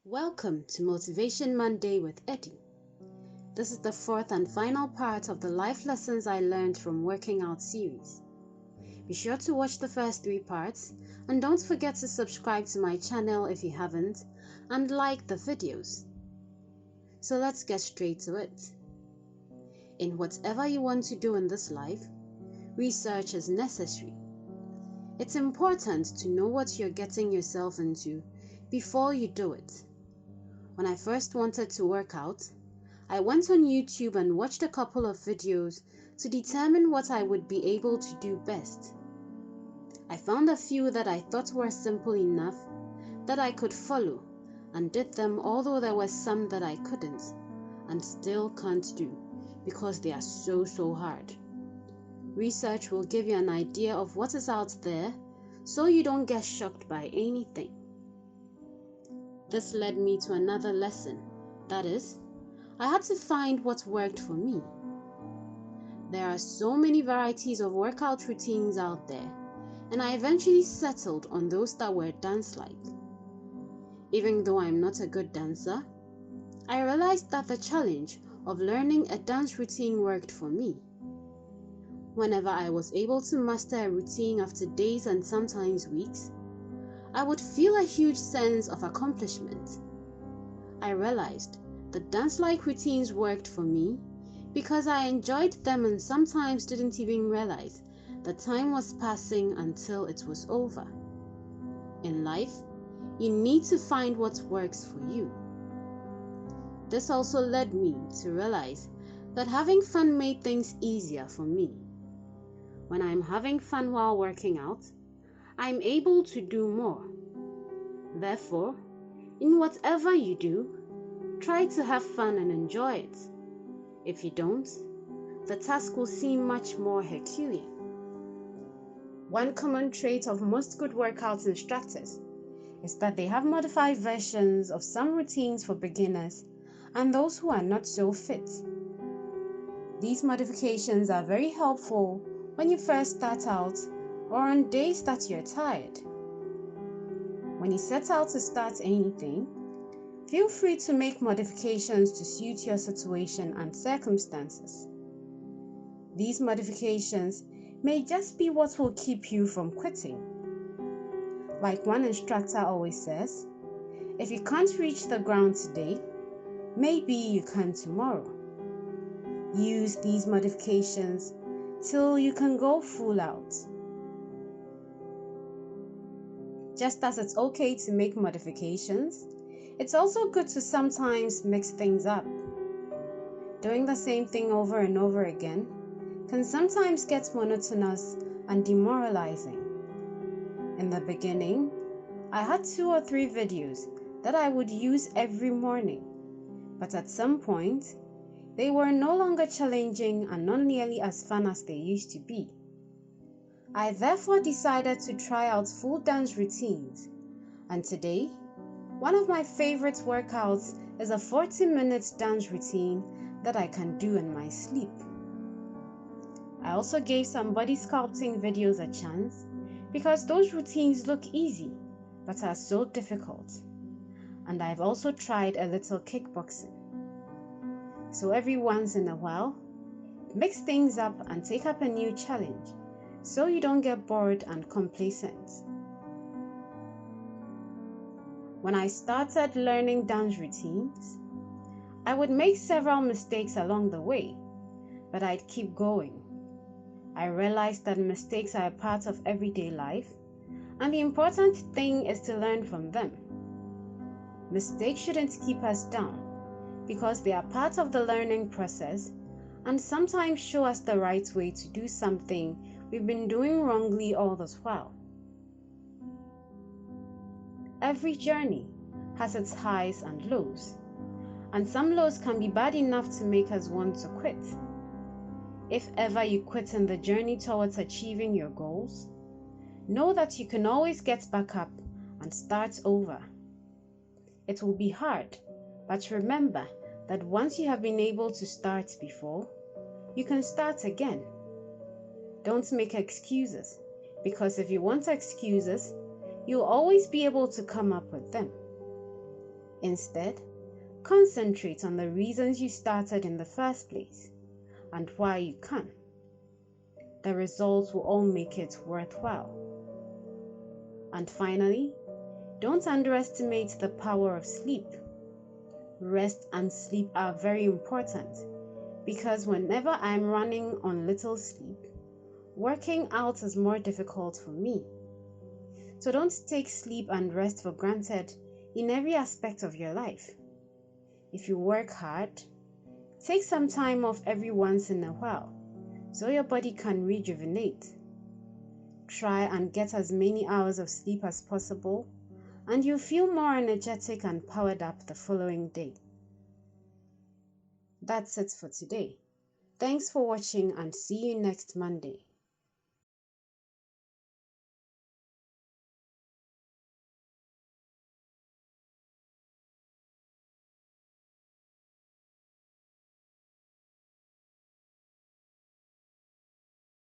Welcome to Motivation Monday with Eddie. This is the fourth and final part of the life lessons I learned from working out series. Be sure to watch the first three parts and don't forget to subscribe to my channel if you haven't and like the videos. So let's get straight to it. In whatever you want to do in this life, research is necessary. It's important to know what you're getting yourself into before you do it. When I first wanted to work out, I went on YouTube and watched a couple of videos to determine what I would be able to do best. I found a few that I thought were simple enough that I could follow and did them, although there were some that I couldn't and still can't do because they are so hard. Research will give you an idea of what is out there so you don't get shocked by anything. This led me to another lesson. That is, I had to find what worked for me. There are so many varieties of workout routines out there, and I eventually settled on those that were dance-like. Even though I'm not a good dancer, I realized that the challenge of learning a dance routine worked for me. Whenever I was able to master a routine after days and sometimes weeks, I would feel a huge sense of accomplishment. I realized that dance-like routines worked for me because I enjoyed them and sometimes didn't even realize the time was passing until it was over. In life, you need to find what works for you. This also led me to realize that having fun made things easier for me. When I'm having fun while working out, I'm able to do more. Therefore, in whatever you do, try to have fun and enjoy it. If you don't, the task will seem much more Herculean. One common trait of most good workout instructors is that they have modified versions of some routines for beginners and those who are not so fit. These modifications are very helpful when you first start out or on days that you're tired. When you set out to start anything, feel free to make modifications to suit your situation and circumstances. These modifications may just be what will keep you from quitting. Like one instructor always says, if you can't reach the ground today, maybe you can tomorrow. Use these modifications till you can go full out. Just as it's okay to make modifications, it's also good to sometimes mix things up. Doing the same thing over and over again can sometimes get monotonous and demoralizing. In the beginning, I had 2 or 3 videos that I would use every morning, but at some point, they were no longer challenging and not nearly as fun as they used to be. I therefore decided to try out full dance routines, and today, one of my favorite workouts is a 40-minute dance routine that I can do in my sleep. I also gave some body sculpting videos a chance because those routines look easy but are so difficult. And I've also tried a little kickboxing. So every once in a while, mix things up and take up a new challenge so you don't get bored and complacent. When I started learning dance routines, I would make several mistakes along the way, but I'd keep going. I realized that mistakes are a part of everyday life, and the important thing is to learn from them. Mistakes shouldn't keep us down because they are part of the learning process and sometimes show us the right way to do something we've been doing wrongly all this while. Every journey has its highs and lows, and some lows can be bad enough to make us want to quit. If ever you quit in the journey towards achieving your goals, know that you can always get back up and start over. It will be hard, but remember that once you have been able to start before, you can start again. Don't make excuses, because if you want excuses, you'll always be able to come up with them. Instead, concentrate on the reasons you started in the first place and why you can. The results will all make it worthwhile. And finally, don't underestimate the power of sleep. Rest and sleep are very important because whenever I'm running on little sleep, working out is more difficult for me. So don't take sleep and rest for granted in every aspect of your life. If you work hard, take some time off every once in a while so your body can rejuvenate. Try and get as many hours of sleep as possible, and you'll feel more energetic and powered up the following day. That's it for today. Thanks for watching and see you next Monday.